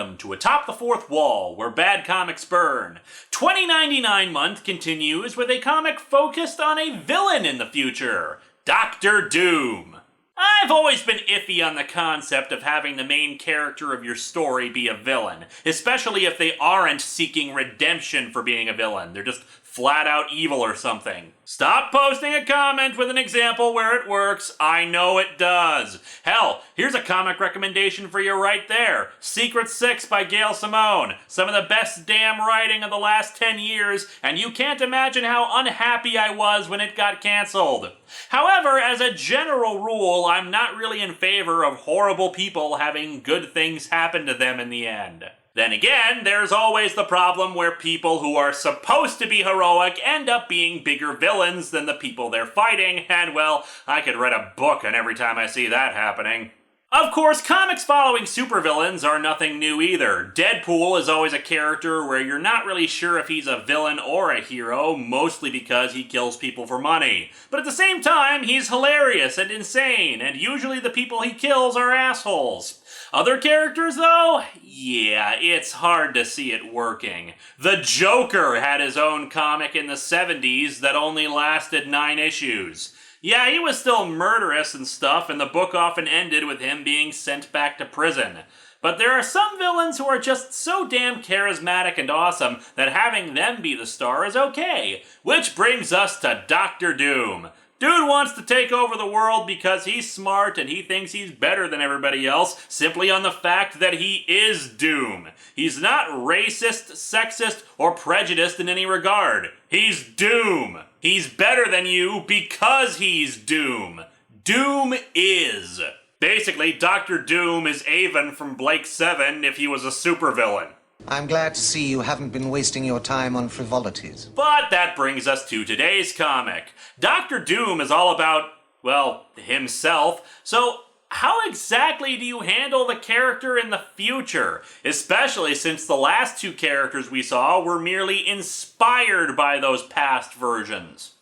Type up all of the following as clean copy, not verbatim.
Welcome to Atop the Fourth Wall, where bad comics burn. 2099 month continues with a comic focused on a villain in the future, Dr. Doom. I've always been iffy on the concept of having the main character of your story be a villain, especially if they aren't seeking redemption for being a villain. They're just flat out evil or something. Stop posting a comment with an example where it works. I know it does. Hell, here's a comic recommendation for you right there. Secret Six by Gail Simone. Some of the best damn writing of the last 10 years, and you can't imagine how unhappy I was when it got canceled. However, as a general rule, I'm not really in favor of horrible people having good things happen to them in the end. Then again, there's always the problem where people who are supposed to be heroic end up being bigger villains than the people they're fighting, and well, I could write a book on every time I see that happening. Of course, comics following supervillains are nothing new either. Deadpool is always a character where you're not really sure if he's a villain or a hero, mostly because he kills people for money. But at the same time, he's hilarious and insane, and usually the people he kills are assholes. Other characters, though? Yeah, it's hard to see it working. The Joker had his own comic in the 70s that only lasted 9 issues. Yeah, he was still murderous and stuff, and the book often ended with him being sent back to prison. But there are some villains who are just so damn charismatic and awesome that having them be the star is okay. Which brings us to Dr. Doom. Dude wants to take over the world because he's smart and he thinks he's better than everybody else simply on the fact that he is Doom. He's not racist, sexist, or prejudiced in any regard. He's Doom. He's better than you because he's Doom. Doom is. Basically, Dr. Doom is Avon from Blake 7 if he was a supervillain. I'm glad to see you haven't been wasting your time on frivolities. But that brings us to today's comic. Dr. Doom is all about, well, himself, so how exactly do you handle the character in the future? Especially since the last 2 characters we saw were merely inspired by those past versions.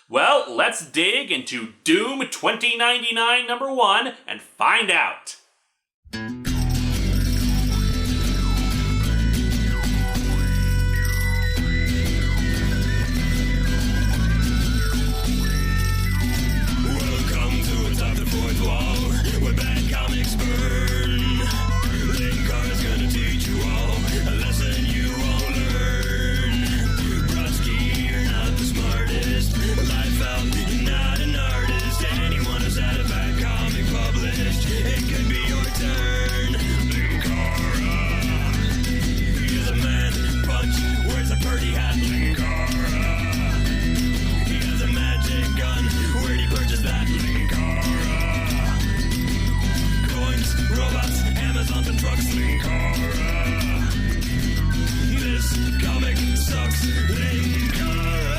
Well, let's dig into Doom 2099 number 1 and find out. Linkara's gonna teach you all a lesson you won't learn. Brodsky, you're not the smartest. Life out, you're not an artist. Anyone who's had a bad comic published, it could be your turn. Linkara, he's a man punch, wears a pretty hat. Linkara, he has a magic gun. Where'd he purchase that? Linkara. Robots, Amazons, and trucks. Linkara. This comic sucks. Linkara.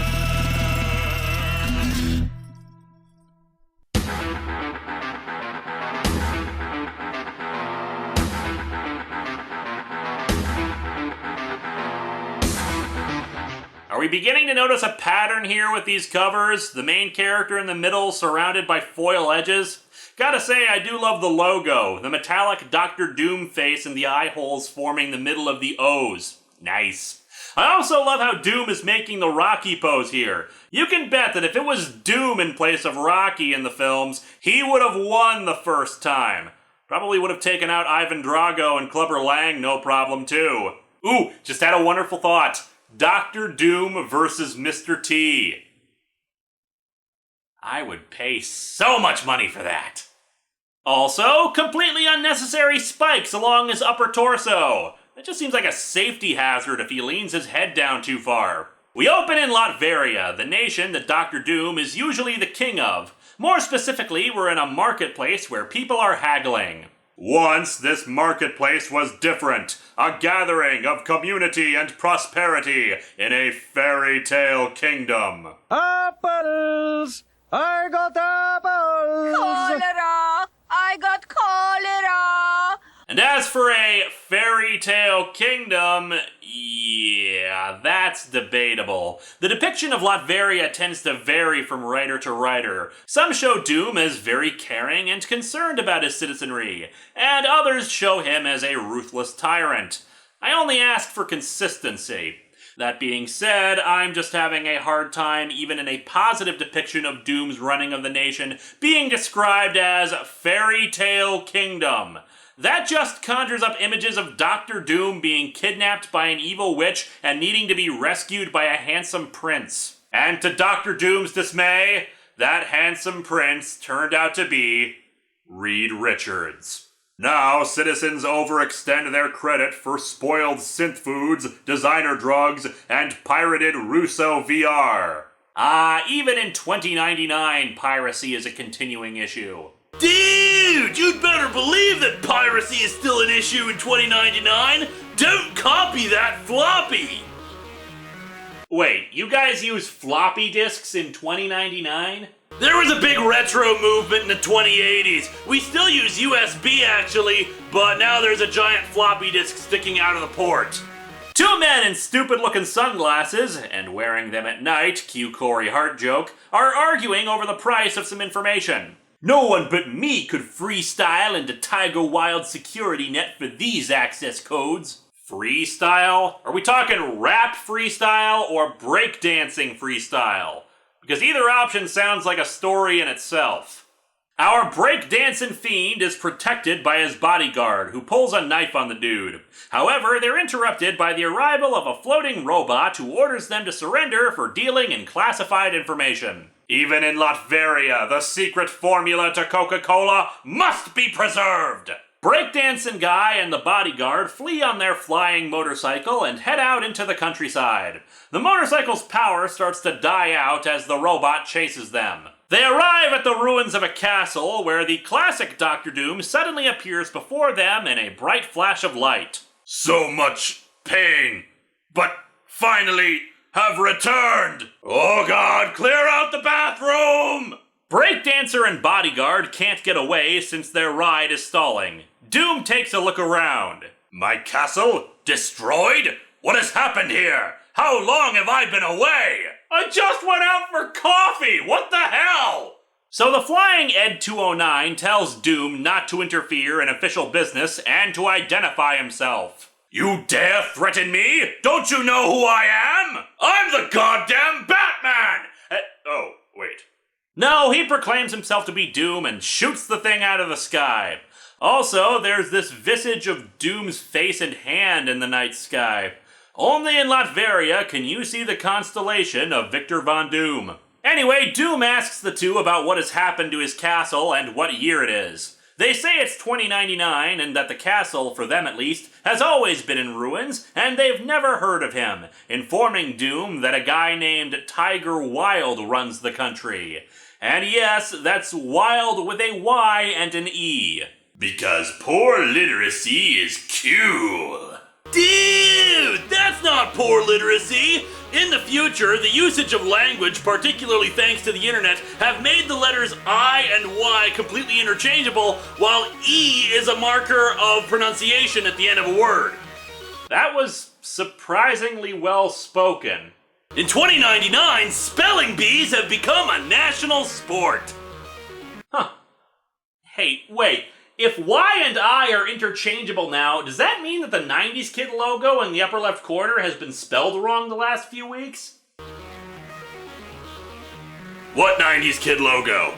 Are we beginning to notice a pattern here with these covers? The main character in the middle surrounded by foil edges? Gotta say, I do love the logo. The metallic Dr. Doom face and the eye holes forming the middle of the O's. Nice. I also love how Doom is making the Rocky pose here. You can bet that if it was Doom in place of Rocky in the films, he would have won the first time. Probably would have taken out Ivan Drago and Clubber Lang no problem too. Ooh, just had a wonderful thought. Dr. Doom versus Mr. T. I would pay so much money for that. Also, completely unnecessary spikes along his upper torso. That just seems like a safety hazard if he leans his head down too far. We open in Latveria, the nation that Dr. Doom is usually the king of. More specifically, we're in a marketplace where people are haggling. Once, this marketplace was different, a gathering of community and prosperity in a fairy tale kingdom. Apples! I got apples! Cholera! I got cholera! And As for a fairy tale kingdom, yeah, that's debatable. The depiction of Latveria tends to vary from writer to writer. Some show Doom as very caring and concerned about his citizenry, and others show him as a ruthless tyrant. I only ask for consistency. That being said, I'm just having a hard time even in a positive depiction of Doom's running of the nation being described as fairy tale kingdom. That just conjures up images of Dr. Doom being kidnapped by an evil witch and needing to be rescued by a handsome prince. And to Dr. Doom's dismay, that handsome prince turned out to be Reed Richards. Now, citizens overextend their credit for spoiled synth foods, designer drugs, and pirated Russo VR. Even in 2099, piracy is a continuing issue. Dude, you'd better believe that piracy is still an issue in 2099. Don't copy that floppy. Wait, you guys use floppy disks in 2099? There was a big retro movement in the 2080s. We still use USB actually, but now there's a giant floppy disk sticking out of the port. Two men in stupid-looking sunglasses, and wearing them at night, cue Corey Hart joke, are arguing over the price of some information. No one but me could freestyle into Tiger Wylde's security net for these access codes. Freestyle? Are we talking rap freestyle or breakdancing freestyle? Because either option sounds like a story in itself. Our breakdancing fiend is protected by his bodyguard, who pulls a knife on the dude. However, they're interrupted by the arrival of a floating robot who orders them to surrender for dealing in classified information. Even in Latveria, the secret formula to Coca-Cola must be preserved! Breakdancing guy and the bodyguard flee on their flying motorcycle and head out into the countryside. The motorcycle's power starts to die out as the robot chases them. They arrive at the ruins of a castle where the classic Dr. Doom suddenly appears before them in a bright flash of light. So much pain, but finally have returned. Oh God, clear out the bathroom! Breakdancer and bodyguard can't get away since their ride is stalling. Doom takes a look around. My castle? Destroyed? What has happened here? How long have I been away? I just went out for coffee! What the hell? So the flying Ed 209 tells Doom not to interfere in official business and to identify himself. You dare threaten me? Don't you know who I am? I'm the goddamn Batman! Oh, wait. No, he proclaims himself to be Doom and shoots the thing out of the sky. Also, there's this visage of Doom's face and hand in the night sky. Only in Latveria can you see the constellation of Victor Von Doom. Anyway, Doom asks the two about what has happened to his castle and what year it is. They say it's 2099 and that the castle, for them at least, has always been in ruins and they've never heard of him, informing Doom that a guy named Tiger Wylde runs the country. And yes, that's Wylde with a Y and an E. Because poor literacy is cool. Dude, that's not poor literacy! In the future, the usage of language, particularly thanks to the internet, have made the letters I and Y completely interchangeable, while E is a marker of pronunciation at the end of a word. That was surprisingly well spoken. In 2099, spelling bees have become a national sport. Huh. Hey, wait. If Y and I are interchangeable now, does that mean that the 90s Kid logo in the upper left corner has been spelled wrong the last few weeks? What 90s Kid logo?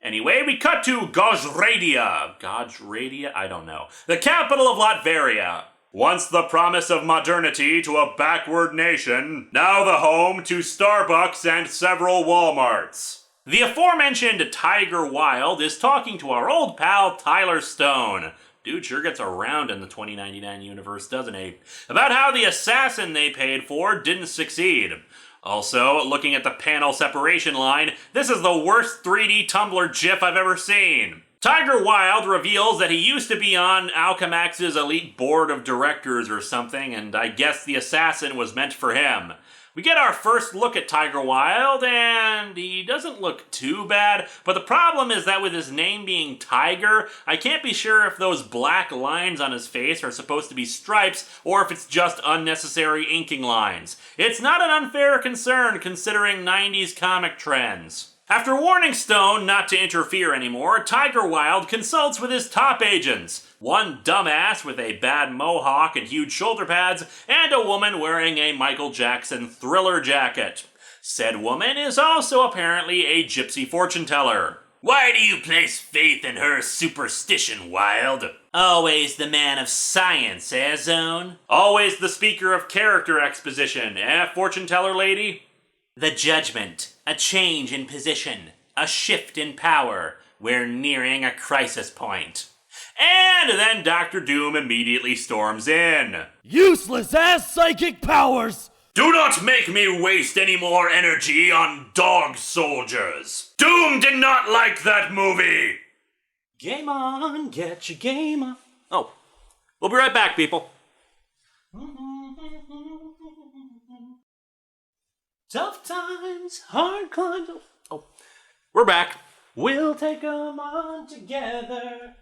Anyway, we cut to Gojradia. Gojradia? I don't know. The capital of Latveria. Once the promise of modernity to a backward nation, now the home to Starbucks and several Walmarts. The aforementioned Tiger Wylde is talking to our old pal Tyler Stone. Dude sure gets around in the 2099 universe, doesn't he? About how the assassin they paid for didn't succeed. Also, looking at the panel separation line, this is the worst 3D Tumblr GIF I've ever seen. Tiger Wylde reveals that he used to be on Alchemax's elite board of directors or something, and I guess the assassin was meant for him. We get our first look at Tiger Wylde, and he doesn't look too bad, but the problem is that with his name being Tiger, I can't be sure if those black lines on his face are supposed to be stripes, or if it's just unnecessary inking lines. It's not an unfair concern considering 90s comic trends. After warning Stone not to interfere anymore, Tiger Wylde consults with his top agents. One dumbass with a bad mohawk and huge shoulder pads, and a woman wearing a Michael Jackson Thriller jacket. Said woman is also apparently a gypsy fortune teller. Why do you place faith in her superstition, Wylde? Always the man of science, eh, Zone? Always the speaker of character exposition, eh, fortune teller lady? The judgment, a change in position, a shift in power. We're nearing a crisis point. And then Dr. Doom immediately storms in. Useless ass psychic powers! Do not make me waste any more energy on dog soldiers. Doom did not like that movie. Game on, get your game on. Oh, we'll be right back, people. Tough times, hard climbs. Oh, we're back. We'll take 'em on together.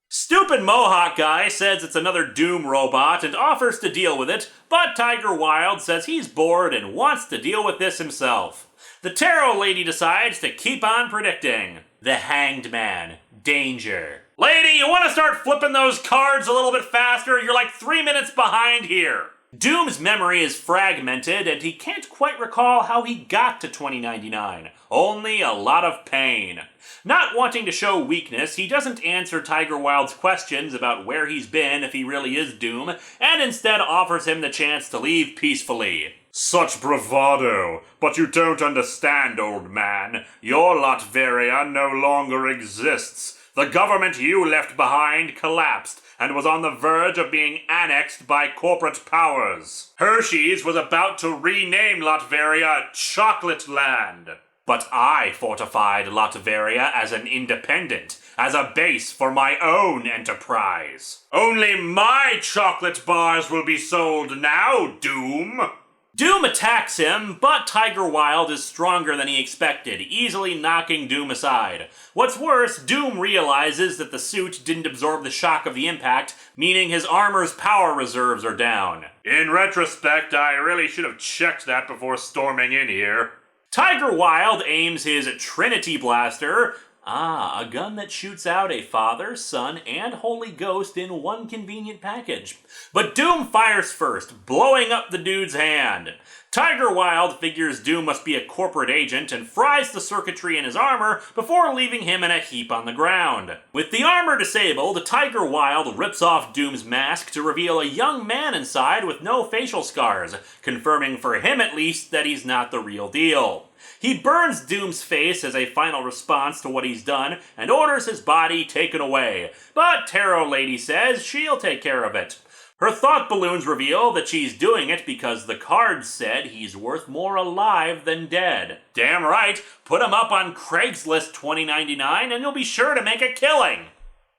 Stupid Mohawk guy says it's another Doom robot and offers to deal with it, but Tiger Wylde says he's bored and wants to deal with this himself. The tarot lady decides to keep on predicting. The Hanged Man. Danger. Lady, you want to start flipping those cards a little bit faster? You're like 3 minutes behind here. Doom's memory is fragmented and he can't quite recall how he got to 2099. Only a lot of pain. Not wanting to show weakness, he doesn't answer Tiger Wylde's questions about where he's been if he really is Doom, and instead offers him the chance to leave peacefully. Such bravado, but you don't understand, old man. Your Latveria no longer exists. The government you left behind collapsed and was on the verge of being annexed by corporate powers. Hershey's was about to rename Latveria Chocolate Land. But I fortified Latveria as an independent, as a base for my own enterprise. Only my chocolate bars will be sold now, Doom. Doom attacks him, but Tiger Wylde is stronger than he expected, easily knocking Doom aside. What's worse, Doom realizes that the suit didn't absorb the shock of the impact, meaning his armor's power reserves are down. In retrospect, I really should have checked that before storming in here. Tiger Wylde aims his Trinity Blaster, a gun that shoots out a Father, Son, and Holy Ghost in one convenient package. But Doom fires first, blowing up the dude's hand. Tiger Wylde figures Doom must be a corporate agent and fries the circuitry in his armor before leaving him in a heap on the ground. With the armor disabled, Tiger Wylde rips off Doom's mask to reveal a young man inside with no facial scars, confirming for him at least that he's not the real deal. He burns Doom's face as a final response to what he's done and orders his body taken away, but Tarot Lady says she'll take care of it. Her thought balloons reveal that she's doing it because the cards said he's worth more alive than dead. Damn right, put him up on Craigslist 2099 and you'll be sure to make a killing.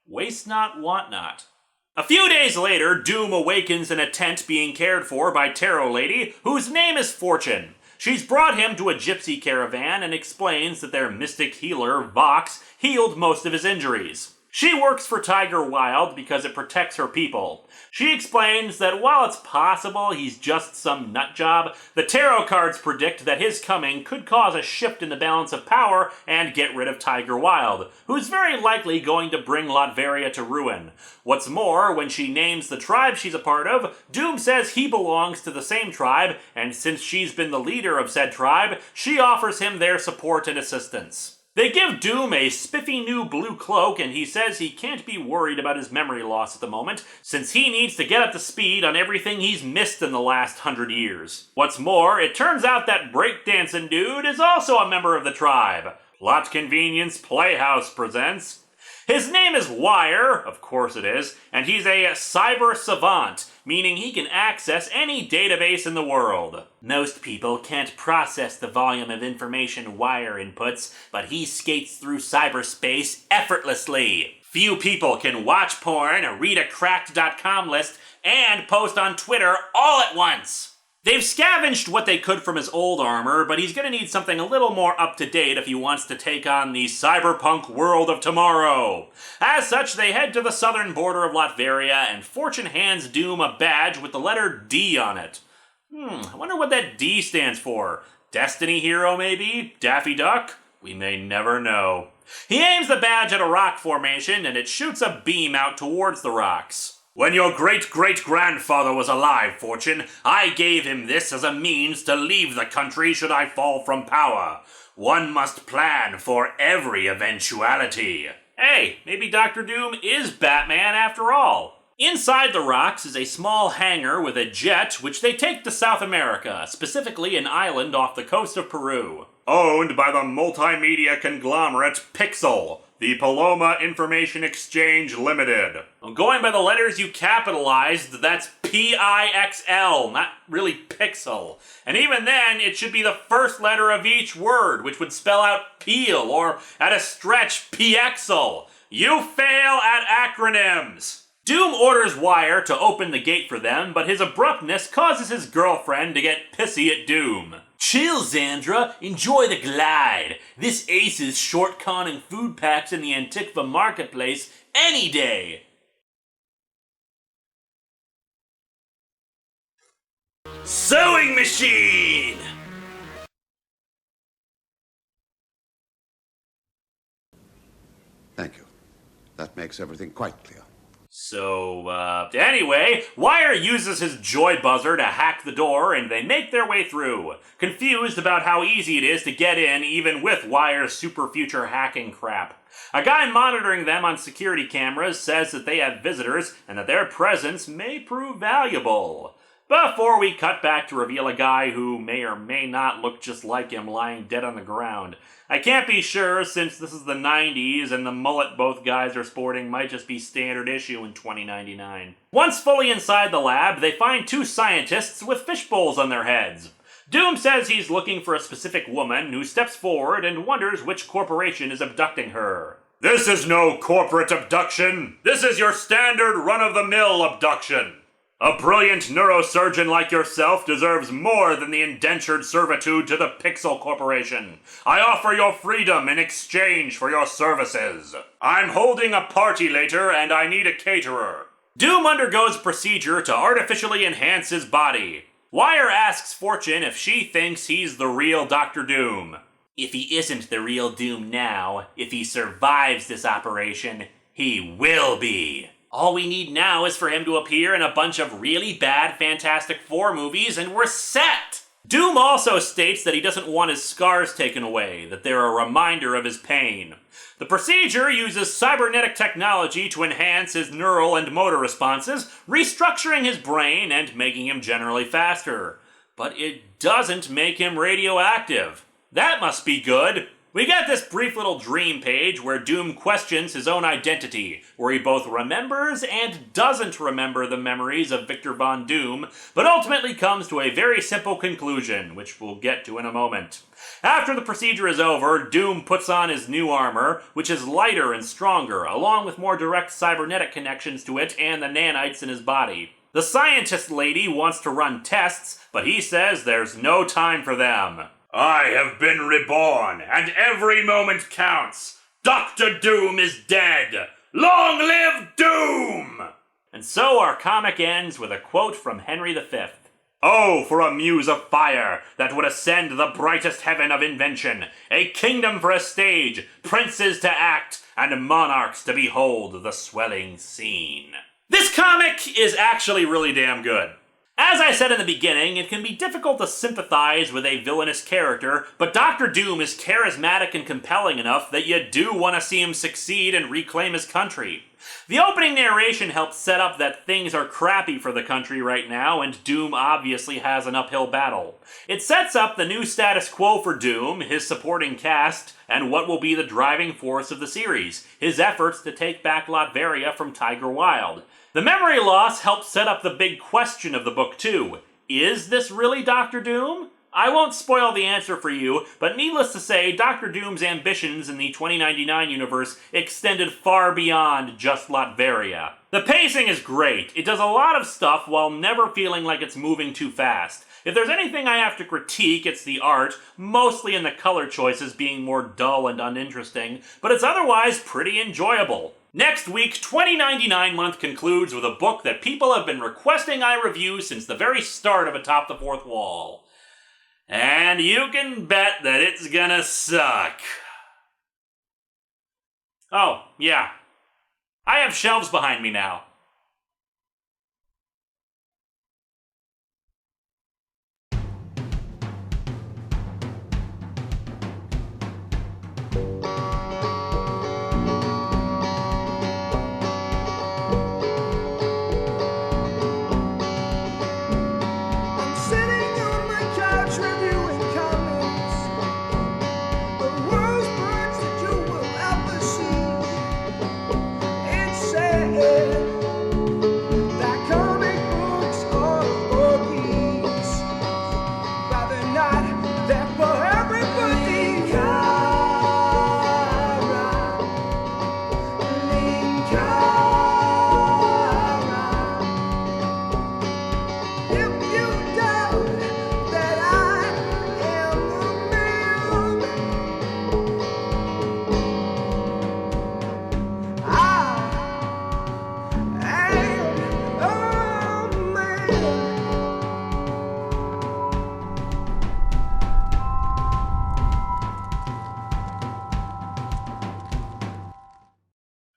Waste not, want not. A few days later, Doom awakens in a tent being cared for by Tarot Lady, whose name is Fortune. She's brought him to a gypsy caravan and explains that their mystic healer, Vox, healed most of his injuries. She works for Tiger Wylde because it protects her people. She explains that while it's possible he's just some nutjob, the tarot cards predict that his coming could cause a shift in the balance of power and get rid of Tiger Wylde, who's very likely going to bring Latveria to ruin. What's more, when she names the tribe she's a part of, Doom says he belongs to the same tribe, and since she's been the leader of said tribe, she offers him their support and assistance. They give Doom a spiffy new blue cloak, and he says he can't be worried about his memory loss at the moment, since he needs to get up to speed on everything he's missed in the last 100 years. What's more, it turns out that breakdancing dude is also a member of the tribe. Lot Convenience Playhouse presents. His name is Wire, of course it is, and he's a cyber savant, meaning he can access any database in the world. Most people can't process the volume of information Wire inputs, but he skates through cyberspace effortlessly. Few people can watch porn, read a cracked.com list, and post on Twitter all at once. They've scavenged what they could from his old armor, but he's gonna need something a little more up-to-date if he wants to take on the cyberpunk world of tomorrow. As such, they head to the southern border of Latveria, and Fortune hands Doom a badge with the letter D on it. I wonder what that D stands for. Destiny Hero, maybe? Daffy Duck? We may never know. He aims the badge at a rock formation, and it shoots a beam out towards the rocks. When your great-great-grandfather was alive, Fortune, I gave him this as a means to leave the country should I fall from power. One must plan for every eventuality. Hey, maybe Dr. Doom is Batman after all. Inside the rocks is a small hangar with a jet which they take to South America, specifically an island off the coast of Peru. Owned by the multimedia conglomerate Pixel, the Paloma Information Exchange Limited. Going by the letters you capitalized, that's P-I-X-L, not really Pixel. And even then, it should be the first letter of each word, which would spell out peel, or at a stretch, P-Exel. You fail at acronyms! Doom orders Wire to open the gate for them, but his abruptness causes his girlfriend to get pissy at Doom. Chill, Xandra. Enjoy the glide. This ace is short-conning food packs in the Antiqua marketplace any day. Sewing machine! Thank you. That makes everything quite clear. So, anyway, Wire uses his joy buzzer to hack the door, and they make their way through, confused about how easy it is to get in even with Wire's super future hacking crap. A guy monitoring them on security cameras says that they have visitors and that their presence may prove valuable. Before we cut back to reveal a guy who may or may not look just like him lying dead on the ground. I can't be sure since this is the 90s and the mullet both guys are sporting might just be standard issue in 2099. Once fully inside the lab, they find two scientists with fishbowls on their heads. Doom says he's looking for a specific woman who steps forward and wonders which corporation is abducting her. This is no corporate abduction. This is your standard run-of-the-mill abduction. A brilliant neurosurgeon like yourself deserves more than the indentured servitude to the Pixel Corporation. I offer your freedom in exchange for your services. I'm holding a party later and I need a caterer. Doom undergoes a procedure to artificially enhance his body. Wire asks Fortune if she thinks he's the real Dr. Doom. If he isn't the real Doom now, if he survives this operation, he will be. All we need now is for him to appear in a bunch of really bad Fantastic Four movies and we're set! Doom also states that he doesn't want his scars taken away, that they're a reminder of his pain. The procedure uses cybernetic technology to enhance his neural and motor responses, restructuring his brain and making him generally faster. But it doesn't make him radioactive. That must be good. We get this brief little dream page where Doom questions his own identity, where he both remembers and doesn't remember the memories of Victor Von Doom, but ultimately comes to a very simple conclusion, which we'll get to in a moment. After the procedure is over, Doom puts on his new armor, which is lighter and stronger, along with more direct cybernetic connections to it and the nanites in his body. The scientist lady wants to run tests, but he says there's no time for them. I have been reborn, and every moment counts. Dr. Doom is dead. Long live Doom! And so our comic ends with a quote from Henry V. Oh, for a muse of fire that would ascend the brightest heaven of invention, a kingdom for a stage, princes to act, and monarchs to behold the swelling scene. This comic is actually really damn good. As I said in the beginning, it can be difficult to sympathize with a villainous character, but Dr. Doom is charismatic and compelling enough that you do want to see him succeed and reclaim his country. The opening narration helps set up that things are crappy for the country right now, and Doom obviously has an uphill battle. It sets up the new status quo for Doom, his supporting cast, and what will be the driving force of the series, his efforts to take back Latveria from Tiger Wylde. The memory loss helps set up the big question of the book too. Is this really Dr. Doom? I won't spoil the answer for you, but needless to say, Dr. Doom's ambitions in the 2099 universe extended far beyond just Latveria. The pacing is great. It does a lot of stuff while never feeling like it's moving too fast. If there's anything I have to critique, it's the art, mostly in the color choices being more dull and uninteresting, but it's otherwise pretty enjoyable. Next week, 2099 month concludes with a book that people have been requesting I review since the very start of Atop the Fourth Wall. And you can bet that it's gonna suck. Oh, yeah. I have shelves behind me now.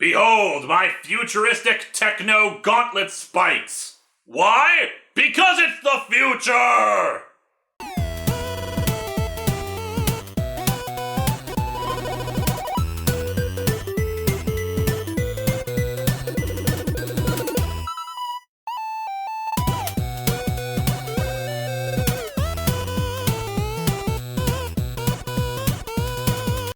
Behold my futuristic techno gauntlet spikes! Why? Because it's the future!